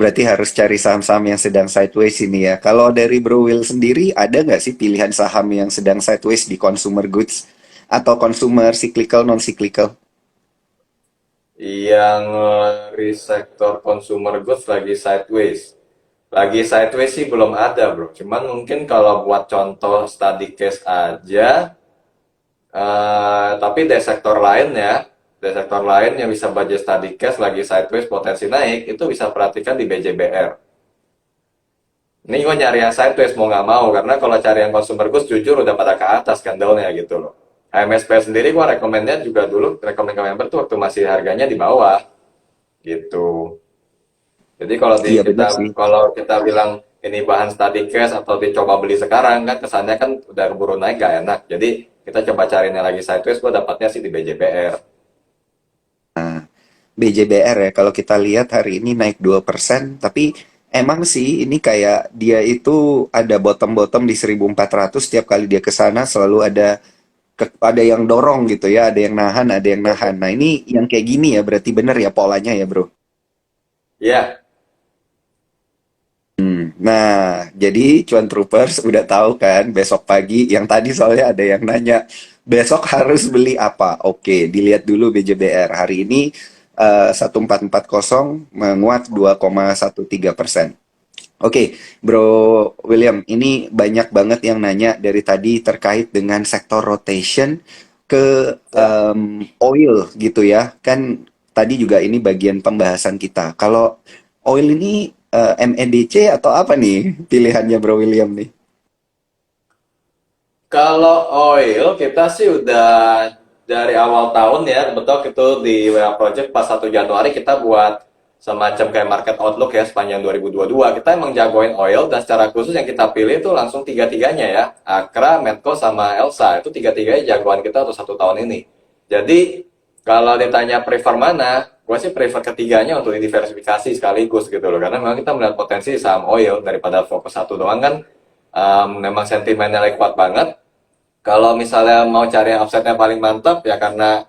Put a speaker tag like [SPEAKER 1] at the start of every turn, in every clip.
[SPEAKER 1] Berarti harus cari saham-saham yang sedang sideways ini ya. Kalau dari Bro Will sendiri, ada nggak sih pilihan saham yang sedang sideways di consumer goods atau consumer cyclical, non-cyclical?
[SPEAKER 2] Yang di sektor consumer goods lagi sideways. Lagi sideways sih belum ada bro. Cuman mungkin kalau buat contoh study case aja, tapi dari sektor lain ya, dari sektor lain yang bisa budget study case lagi sideways potensi naik, itu bisa perhatikan di BJBR. Ini gue nyari yang sideways mau nggak mau, karena kalau cari yang consumer goods jujur udah pada ke atas candlenya gitu loh. HMSP sendiri gue rekomennya juga dulu, rekomen ke member tuh waktu masih harganya di bawah gitu. Jadi kalau di
[SPEAKER 1] Iya benar
[SPEAKER 2] kita
[SPEAKER 1] sih.
[SPEAKER 2] kalau kita bilang ini bahan study case atau dicoba beli sekarang kan kesannya kan udah keburu naik gak enak. Jadi kita coba carinya lagi sideways, gue dapatnya sih di BJPR.
[SPEAKER 1] BJBR ya, kalau kita lihat hari ini naik 2%, tapi emang sih ini kayak dia itu ada bottom-bottom di 1400, setiap kali dia ke sana selalu ada yang dorong gitu ya, ada yang nahan, ada yang nahan. Nah, ini yang kayak gini ya, berarti bener ya polanya ya, Bro.
[SPEAKER 2] Ya,
[SPEAKER 1] Nah, jadi Cuan Troopers udah tahu kan besok pagi yang tadi soalnya ada yang nanya besok harus beli apa? Oke, dilihat dulu BJBR. Hari ini 1440 menguat 2,13%. Oke, Bro William, ini banyak banget yang nanya dari tadi terkait dengan sektor rotation ke
[SPEAKER 2] ya.
[SPEAKER 1] oil gitu ya. Kan tadi juga ini bagian pembahasan kita. Kalau oil ini MEDC atau apa nih pilihannya Bro William nih?
[SPEAKER 2] Kalau oil kita sih udah dari awal tahun ya, betul itu di WA Project pas 1 Januari kita buat semacam kayak market outlook ya sepanjang 2022. Kita emang jagoin oil dan secara khusus yang kita pilih itu langsung tiga-tiganya ya. Akra, Medco, sama Elsa. Itu tiga-tiganya jagoan kita untuk 1 tahun ini. Jadi kalau ditanya prefer mana, gue sih prefer ketiganya untuk diversifikasi sekaligus gitu loh. Karena memang kita melihat potensi saham oil daripada fokus satu doang kan memang sentimennya lagi kuat banget. Kalau misalnya mau cari yang offsetnya paling mantap ya karena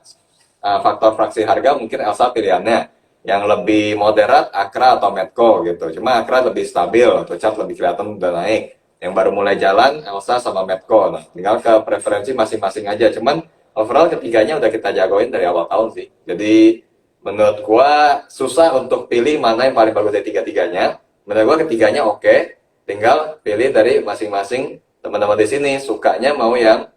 [SPEAKER 2] faktor fraksi harga mungkin Elsa pilihannya. Yang lebih moderat Akra atau Medco gitu. Cuma Akra lebih stabil atau chart lebih kelihatan udah naik. Yang baru mulai jalan Elsa sama Medco. Nah, tinggal ke preferensi masing-masing aja. Cuman overall ketiganya udah kita jagoin dari awal tahun sih. Jadi menurut gua susah untuk pilih mana yang paling bagus dari tiga-tiganya. Menurut gua ketiganya oke. Tinggal pilih dari masing-masing teman-teman di sini sukanya mau yang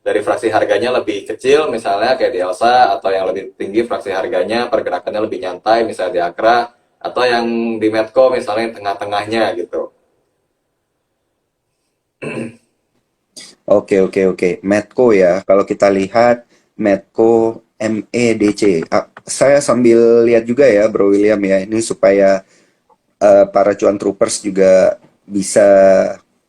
[SPEAKER 2] dari fraksi harganya lebih kecil misalnya kayak di Elsa atau yang lebih tinggi fraksi harganya pergerakannya lebih nyantai misalnya di Akra atau yang di Medco misalnya yang tengah-tengahnya gitu.
[SPEAKER 1] Oke, oke, oke. Medco ya. Kalau kita lihat Medco MEDC. Saya sambil lihat juga ya Bro William ya. Ini supaya para cuan troopers juga bisa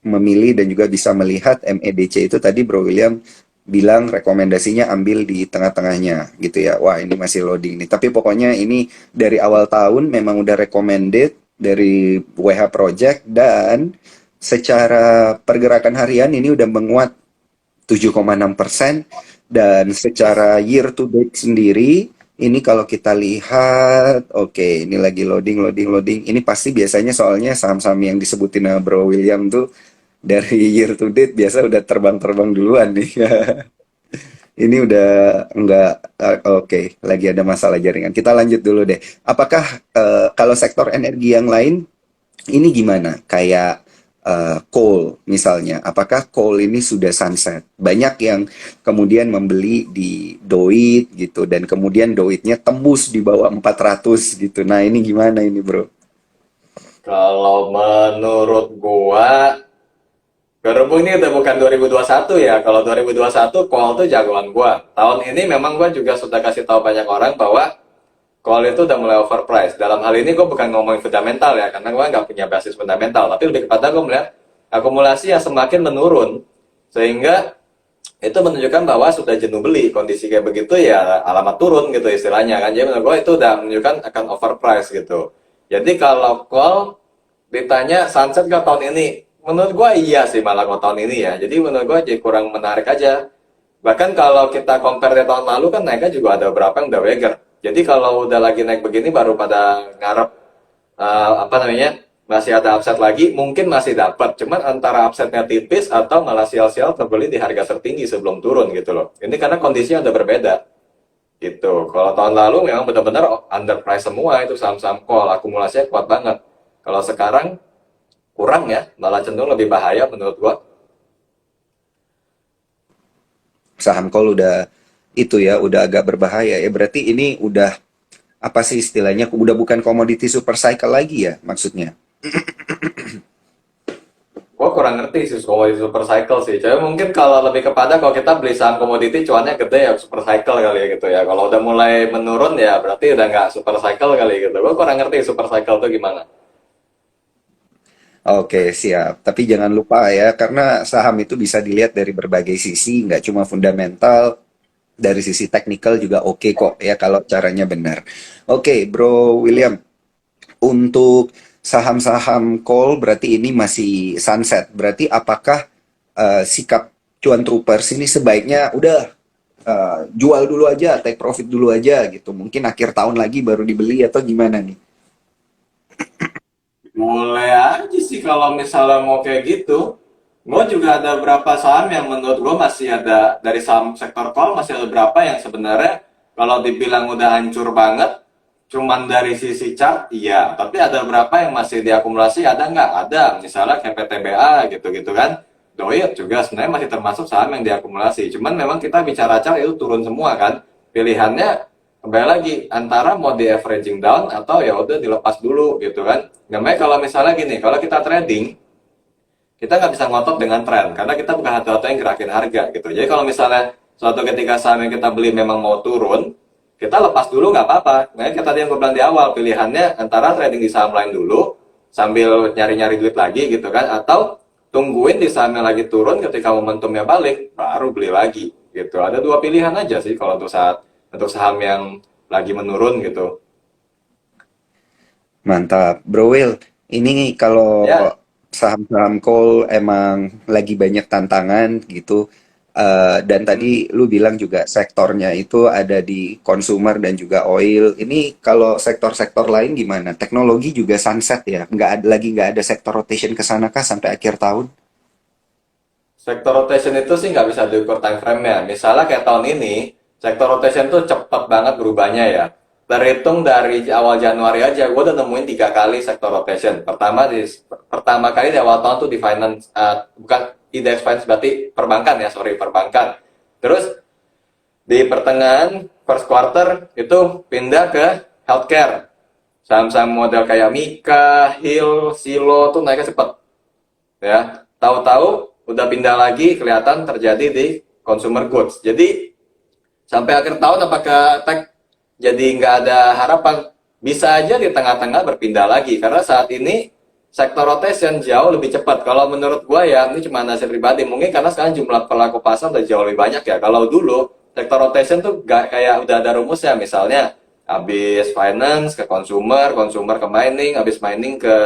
[SPEAKER 1] memilih dan juga bisa melihat MEDC itu tadi Bro William bilang rekomendasinya ambil di tengah-tengahnya gitu ya. Wah, ini masih loading nih. Tapi pokoknya ini dari awal tahun memang udah recommended dari WH Project dan secara pergerakan harian ini udah menguat 7,6% dan secara year to date sendiri ini kalau kita lihat oke ini lagi loading loading loading ini pasti biasanya soalnya saham-saham yang disebutin sama Bro William tuh dari year to date biasa udah terbang-terbang duluan nih. Ini udah enggak oke, lagi ada masalah jaringan. Kita lanjut dulu deh. Apakah kalau sektor energi yang lain ini gimana? Kayak coal misalnya. Apakah coal ini sudah sunset? Banyak yang kemudian membeli di Doit gitu dan kemudian Doitnya tembus di bawah 400 gitu. Nah, ini gimana ini, Bro?
[SPEAKER 2] Kalau menurut gua berhubung ini udah bukan 2021 ya. Kalau 2021 call tuh jagoan gua. Tahun ini memang gua juga sudah kasih tahu banyak orang bahwa call itu udah mulai overpriced. Dalam hal ini gue bukan ngomongin fundamental ya, karena gue nggak punya basis fundamental. Tapi lebih kepada gue melihat akumulasi yang semakin menurun. Sehingga itu menunjukkan bahwa sudah jenuh beli. Kondisi kayak begitu ya alamat turun gitu istilahnya kan. Jadi menurut gue itu udah menunjukkan akan overpriced gitu. Jadi kalau call ditanya sunset gak tahun ini? Menurut gue iya sih malah kalau tahun ini ya. Jadi menurut gue jadi kurang menarik aja. Bahkan kalau kita compare dari tahun lalu kan naiknya juga ada beberapa yang udah wager. Jadi kalau udah lagi naik begini baru pada ngarep apa namanya, masih ada upside lagi, mungkin masih dapat. Cuman antara upside-nya tipis atau malah sial-sial terbeli di harga tertinggi sebelum turun gitu loh. Ini karena kondisinya udah berbeda gitu. Kalau tahun lalu memang benar-benar underprice semua itu saham-saham call, akumulasinya kuat banget. Kalau sekarang kurang ya, malah cenderung lebih bahaya menurut gua.
[SPEAKER 1] Saham call udah itu ya, udah agak berbahaya ya. Berarti ini udah apa sih istilahnya? Udah bukan komoditi super cycle lagi ya maksudnya.
[SPEAKER 2] Gua kurang ngerti sih komoditi super cycle sih. Jadi mungkin kalau lebih kepada kalau kita beli saham komoditi cuannya gede ya super cycle kali ya gitu ya. Kalau udah mulai menurun ya berarti udah nggak super cycle kali gitu. Gua kurang ngerti super cycle itu gimana.
[SPEAKER 1] Oke, siap. Tapi jangan lupa ya, karena saham itu bisa dilihat dari berbagai sisi, nggak cuma fundamental, dari sisi teknikal juga oke kok ya kalau caranya benar. Oke, Bro William, untuk saham-saham call berarti ini masih sunset. Berarti apakah sikap cuan troopers ini sebaiknya udah jual dulu aja, take profit dulu aja gitu. Mungkin akhir tahun lagi baru dibeli atau gimana nih?
[SPEAKER 2] Boleh aja sih kalau misalnya mau kayak gitu. Gue juga ada beberapa saham yang menurut gue masih ada dari saham sektor call masih ada beberapa yang sebenarnya kalau dibilang udah hancur banget, cuman dari sisi chart iya, tapi ada beberapa yang masih diakumulasi ada nggak? Ada, misalnya kayak PTBA gitu-gitu kan. Doit juga sebenarnya masih termasuk saham yang diakumulasi. Cuman memang kita bicara chart itu turun semua kan. Pilihannya kembali lagi antara mau di averaging down atau ya udah dilepas dulu gitu kan. Namanya kalau misalnya gini, kalau kita trading kita nggak bisa ngotot dengan tren karena kita bukan satu-satu yang gerakin harga gitu. Jadi kalau misalnya suatu ketika saham yang kita beli memang mau turun, kita lepas dulu nggak apa-apa. Nah, kayak tadi yang gue bilang di awal, pilihannya antara trading di saham lain dulu sambil nyari-nyari duit lagi gitu kan, atau tungguin di saham yang lagi turun ketika momentumnya balik baru beli lagi gitu. Ada dua pilihan aja sih kalau untuk saham yang lagi menurun gitu.
[SPEAKER 1] Mantap, Bro Will. Ini kalau
[SPEAKER 2] Ya,
[SPEAKER 1] saham-saham call emang lagi banyak tantangan gitu. Dan
[SPEAKER 2] hmm.
[SPEAKER 1] tadi lu bilang juga sektornya itu ada di consumer dan juga oil. Ini kalau sektor-sektor lain gimana? Teknologi juga sunset ya? Nggak ada sektor rotation ke sana kah sampai akhir tahun?
[SPEAKER 2] Sektor rotation itu sih nggak bisa diukur time frame-nya. Misalnya kayak tahun ini, sektor rotation tuh cepet banget berubahnya ya. Terhitung dari awal Januari aja, gue udah nemuin 3 kali sektor rotation. Pertama kali di awal tahun tuh di finance, bukan index finance berarti perbankan ya, sorry perbankan. Terus di pertengahan first quarter itu pindah ke healthcare. Saham-saham model kayak Mika, Hill, Silo tuh naiknya cepet ya. Tahu-tahu udah pindah lagi kelihatan terjadi di consumer goods. Jadi sampai akhir tahun apakah tech jadi nggak ada harapan? Bisa aja di tengah-tengah berpindah lagi karena saat ini sektor rotation jauh lebih cepat. Kalau menurut gua ya ini cuma hasil pribadi. Mungkin karena sekarang jumlah pelaku pasar udah jauh lebih banyak ya. Kalau dulu sektor rotation tuh gak kayak udah ada rumusnya. Misalnya habis finance ke consumer, consumer ke mining, habis mining ke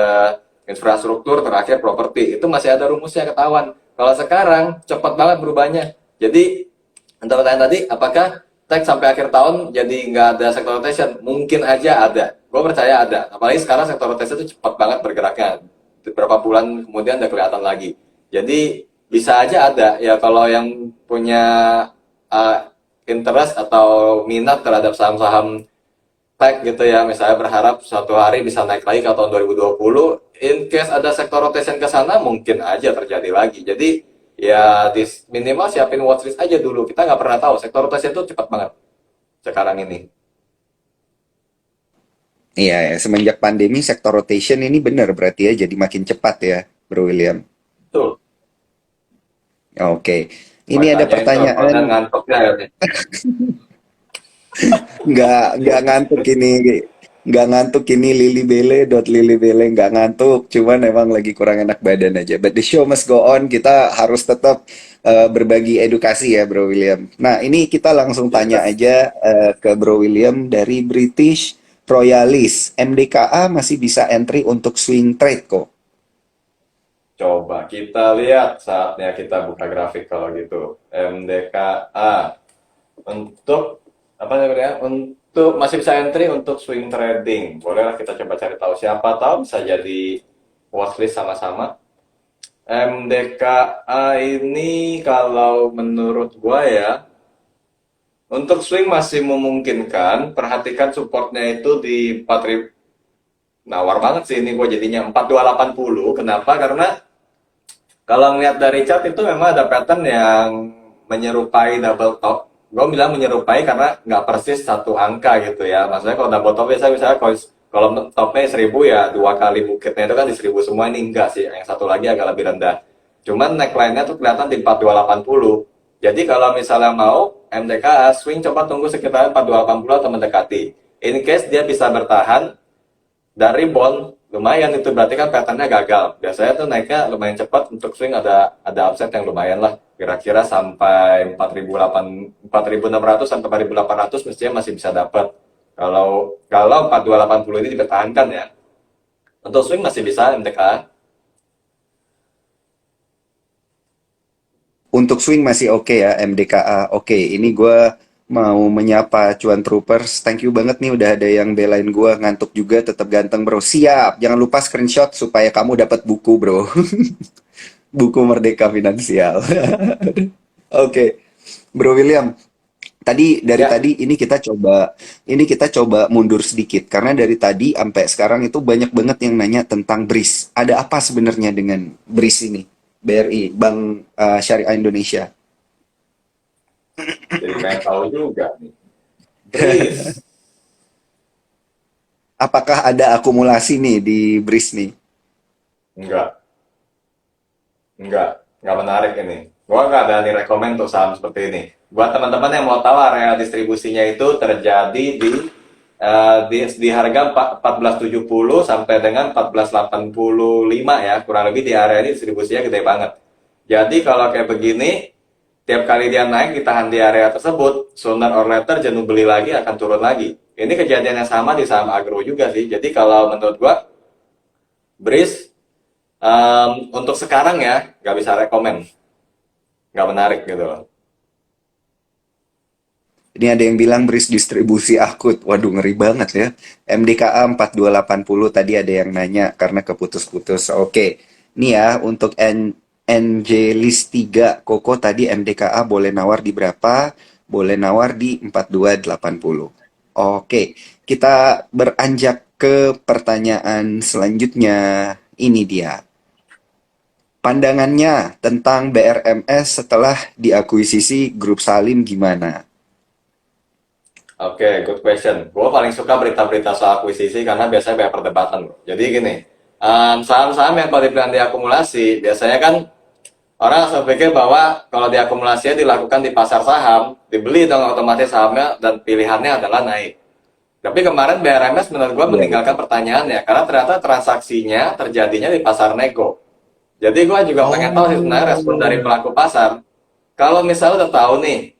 [SPEAKER 2] infrastruktur, terakhir properti. Itu masih ada rumusnya ketahuan. Kalau sekarang cepat banget berubahnya. Jadi untuk pertanyaan tadi, apakah tech sampai akhir tahun jadi nggak ada sektor rotation? Mungkin aja ada. Gue percaya ada. Apalagi sekarang sektor rotation itu cepat banget bergeraknya. Beberapa bulan kemudian udah kelihatan lagi. Jadi bisa aja ada. Ya kalau yang punya uh, interest atau minat terhadap saham-saham tech gitu ya, misalnya berharap suatu hari bisa naik lagi ke tahun 2020, in case ada sektor rotation ke sana, mungkin aja terjadi lagi. Jadi, ya minimal siapin watchlist aja dulu. Kita nggak pernah tahu, sektor rotation itu cepat banget sekarang ini.
[SPEAKER 1] Iya, ya. Semenjak pandemi sektor rotation ini benar berarti ya jadi makin cepat ya, Bro William.
[SPEAKER 2] Tuh,
[SPEAKER 1] Oke. Ini ada
[SPEAKER 2] makanya itu, kalau dan
[SPEAKER 1] pertanyaan.
[SPEAKER 2] ngantuk ya.
[SPEAKER 1] Nggak ngantuk ini, nggak ngantuk ini Lili Bele nggak ngantuk, cuman emang lagi kurang enak badan aja. But the show must go on, kita harus tetap berbagi edukasi ya Bro William. Nah ini kita langsung tanya
[SPEAKER 2] Yes.
[SPEAKER 1] aja ke Bro William dari British Royalis, MDKA masih bisa entry untuk swing trade kok.
[SPEAKER 2] Coba kita lihat saatnya kita buka grafik kalau gitu. MDKA untuk apa namanya? Tuh masih bisa entry untuk swing trading. Bolehlah kita coba cari tahu, siapa tahu bisa jadi watchlist sama-sama. MDKA ini kalau menurut gua ya, untuk swing masih memungkinkan. Perhatikan supportnya itu di 4.000. Nawar banget sih ini gue jadinya 4280. Kenapa? Karena kalau ngeliat dari chart itu memang ada pattern yang menyerupai double top. Gue bilang menyerupai karena nggak persis satu angka gitu ya. Maksudnya kalau double top biasa misalnya kalau topnya 1000 ya dua kali bukitnya itu kan di 1000 semua, ini enggak sih. Yang satu lagi agak lebih rendah. Cuman neckline-nya tuh kelihatan di 4280. Jadi kalau misalnya mau MTK swing, coba tunggu sekitar 4280 atau mendekati. In case dia bisa bertahan dari bond, lumayan itu berarti kan patternnya gagal. Biasanya tuh naiknya lumayan cepat. Untuk swing ada upset yang lumayan lah, kira-kira sampai 4.600 sampai 4.800 mestinya masih bisa dapat. Kalau 4280 ini dipertahankan ya, untuk swing masih bisa MTK.
[SPEAKER 1] Untuk swing masih oke ya, MDKA. Oke, ini gue mau menyapa Cuan Troopers. Thank you banget nih udah ada yang belain gue. Ngantuk juga, tetap ganteng bro. Siap, jangan lupa screenshot supaya kamu dapat buku bro. Buku Merdeka Finansial. Oke, Bro William. Dari
[SPEAKER 2] Ya,
[SPEAKER 1] tadi ini kita coba mundur sedikit karena dari tadi sampai sekarang itu banyak banget yang nanya tentang BRIS. Ada apa sebenarnya dengan BRIS ini? BRI, Bank Syariah Indonesia.
[SPEAKER 2] jadi pengen tahu juga nih. Breeze.
[SPEAKER 1] Apakah ada akumulasi nih di BRIS nih?
[SPEAKER 2] Enggak, enggak menarik ini. Gua nggak ada nih rekomend untuk saham seperti ini. Buat teman-teman yang mau tahu area distribusinya itu terjadi di harga 1470 sampai dengan 1485 ya. Kurang lebih di area ini distribusinya gede banget. Jadi kalau kayak begini, tiap kali dia naik ditahan di area tersebut, sooner or later jenuh beli lagi akan turun lagi. Ini kejadian yang sama di saham agro juga sih. Jadi kalau menurut gua, Breeze untuk sekarang ya nggak bisa rekomend, nggak menarik gitu loh.
[SPEAKER 1] Ini ada yang bilang BRIS distribusi akut. Waduh, ngeri banget ya. MDKA 4280 tadi ada yang nanya karena keputus-putus. Oke. Nih ya, untuk NJ list 3 Koko tadi MDKA boleh nawar di berapa? Boleh nawar di 4280. Oke, kita beranjak ke pertanyaan selanjutnya. Ini dia. Pandangannya tentang BRMS setelah diakuisisi Grup Salim gimana?
[SPEAKER 2] Oke, good question. Gue paling suka berita-berita soal akuisisi karena biasanya banyak perdebatan. Jadi gini, saham-saham yang kalau dibilang diakumulasi, biasanya kan orang langsung pikir bahwa kalau diakumulasinya dilakukan di pasar saham, dibeli dong otomatis sahamnya dan pilihannya adalah naik. Tapi kemarin BRMS menurut gue
[SPEAKER 1] Iya,
[SPEAKER 2] meninggalkan
[SPEAKER 1] betul.
[SPEAKER 2] pertanyaannya karena ternyata transaksinya terjadinya di pasar nego. Jadi gue juga pengen tahu sih sebenarnya respon dari
[SPEAKER 1] Oh.
[SPEAKER 2] pelaku pasar. Kalau misalnya udah tahu nih,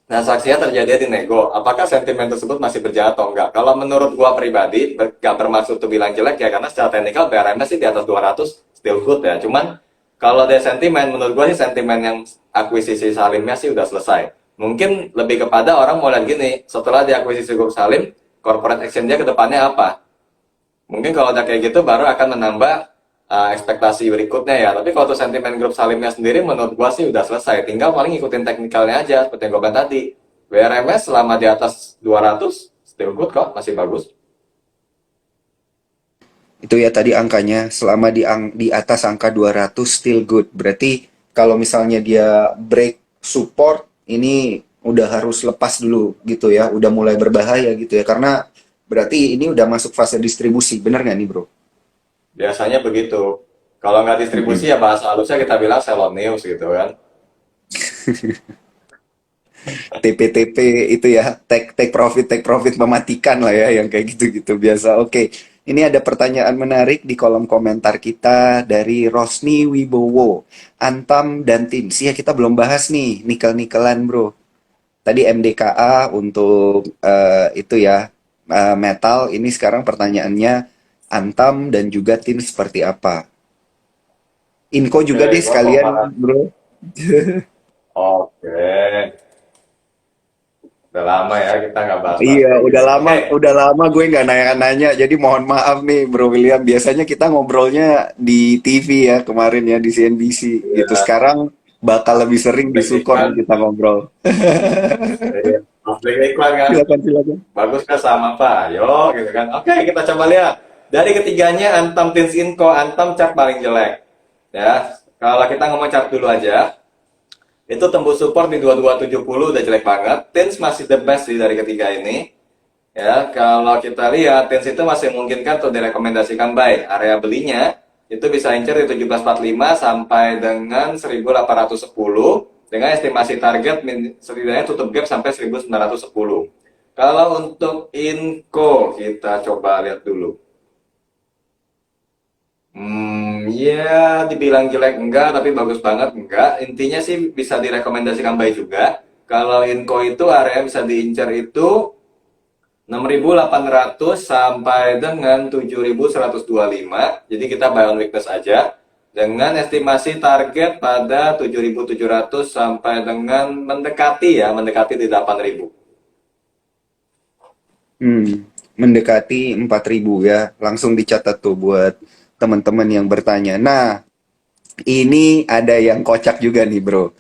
[SPEAKER 2] transaksinya terjadi di nego, apakah sentimen tersebut masih berjalan atau enggak? Kalau menurut gua pribadi, gak bermaksud tuh bilang jelek ya, karena secara teknikal BRMS sih di atas 200 still good ya. Cuman kalau dari sentimen, menurut gua sih sentimen yang akuisisi Salimnya sih udah selesai. Mungkin lebih kepada orang mau lihat gini, setelah diakuisisi grup Salim, corporate action dia ke depannya apa? Mungkin kalau udah kayak gitu baru akan menambah ekspektasi berikutnya ya. Tapi kalau untuk sentimen grup Salimnya sendiri menurut gua sih udah selesai. Tinggal paling ikutin teknikalnya aja seperti yang gua bilang tadi. WRMS selama di atas 200 still good kok, masih bagus.
[SPEAKER 1] Itu ya tadi angkanya selama di atas angka 200 still good. Berarti kalau misalnya dia break support ini udah harus lepas dulu gitu ya. Udah mulai berbahaya gitu ya. Karena berarti ini udah masuk fase distribusi. Bener nggak nih bro?
[SPEAKER 2] Biasanya begitu. Kalau nggak distribusi
[SPEAKER 1] Mm-mm.
[SPEAKER 2] ya bahasa halusnya kita bilang sell on news gitu kan.
[SPEAKER 1] TP-TP itu ya, take profit mematikan lah ya, yang kayak gitu-gitu biasa. Oke, ini ada pertanyaan menarik di kolom komentar kita dari Rosni Wibowo. Antam dan tim, sih ya kita belum bahas nih, nikel-nikelan bro. Tadi MDKA untuk itu ya, metal, ini sekarang pertanyaannya Antam dan juga tim seperti apa? Info juga
[SPEAKER 2] Oke,
[SPEAKER 1] deh
[SPEAKER 2] gua kalau
[SPEAKER 1] sekalian
[SPEAKER 2] bahas.
[SPEAKER 1] bro.
[SPEAKER 2] Oke. Udah lama ya kita nggak bahas-bahas
[SPEAKER 1] Iya,
[SPEAKER 2] kayak gini. Oke.
[SPEAKER 1] udah lama gue nggak nanya-nanya. Jadi mohon maaf nih, Bro William. Biasanya kita ngobrolnya di TV ya kemarin ya di CNBC gitu.
[SPEAKER 2] Iya,
[SPEAKER 1] Sekarang bakal lebih sering di
[SPEAKER 2] konflik
[SPEAKER 1] Sukon
[SPEAKER 2] iklan.
[SPEAKER 1] kita ngobrol.
[SPEAKER 2] Iya, konflik iklan kan.
[SPEAKER 1] Silakan, silakan.
[SPEAKER 2] Bagus kan sama Pak? Ayo, gitu kan. Oke, kita coba lihat. Dari ketiganya, Antam Tins Inco, Antam chart paling jelek. Ya, kalau kita ngomong chart dulu aja, itu tembus support di 2270 udah jelek banget. Tins masih the best sih dari ketiga ini. Ya, kalau kita lihat Tins itu masih memungkinkan untuk direkomendasikan buy. Area belinya itu bisa incer di 1745 sampai dengan 1810 dengan estimasi target setidaknya tutup gap sampai 1910. Kalau untuk Inco kita coba lihat dulu. Ya dibilang jelek enggak, tapi bagus banget enggak. Intinya sih bisa direkomendasikan buy juga. Kalau Inco itu area bisa diincar itu 6.800 sampai dengan 7.125. Jadi kita buy on weakness aja. Dengan estimasi target pada 7.700 sampai dengan mendekati di 8.000.
[SPEAKER 1] Mendekati 4.000 ya. Langsung dicatat tuh buat teman-teman yang bertanya. Nah, ini ada yang kocak juga nih, Bro.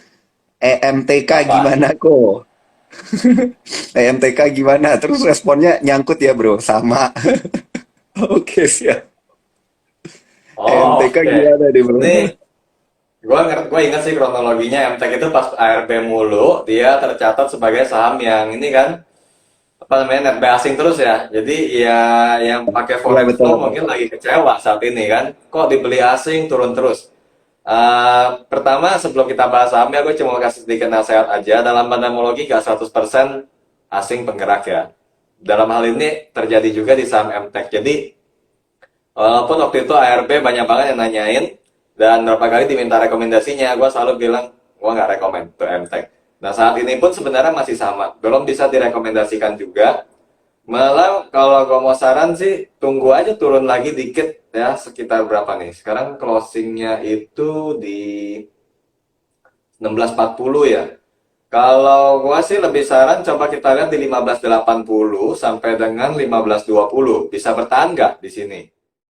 [SPEAKER 1] EMTK
[SPEAKER 2] Apa?
[SPEAKER 1] gimana kok? EMTK gimana? Terus responnya nyangkut ya, Bro. Sama. Oke, siap.
[SPEAKER 2] Oh,
[SPEAKER 1] EMTK
[SPEAKER 2] oke.
[SPEAKER 1] gimana nih, Bro?
[SPEAKER 2] Nih, gue ingat sih kronologinya MTEK itu pas ARB mulu, dia tercatat sebagai saham yang ini kan, apa namanya, netbuy asing terus ya. Jadi ya yang pakai
[SPEAKER 1] Iya,
[SPEAKER 2] foreign
[SPEAKER 1] betul,
[SPEAKER 2] flow
[SPEAKER 1] betul.
[SPEAKER 2] mungkin lagi kecewa saat ini kan. Kok dibeli asing turun terus? Pertama sebelum kita bahas sahamnya, gue cuma mau kasih sedikit nasihat aja. Dalam pandemologi gak 100% asing penggerak ya. Dalam hal ini terjadi juga di saham MTEK. Jadi walaupun waktu itu ARB banyak banget yang nanyain dan berapa kali diminta rekomendasinya, gue selalu bilang gue nggak rekomend tuh MTech. Nah saat ini pun sebenarnya masih sama, belum bisa direkomendasikan juga. Malah kalau gue mau saran sih tunggu aja turun lagi dikit ya, sekitar berapa nih? Sekarang closingnya itu di 1640 ya. Kalau gua sih lebih saran coba kita lihat di 1580 sampai dengan 1520. Bisa bertahan nggak di sini?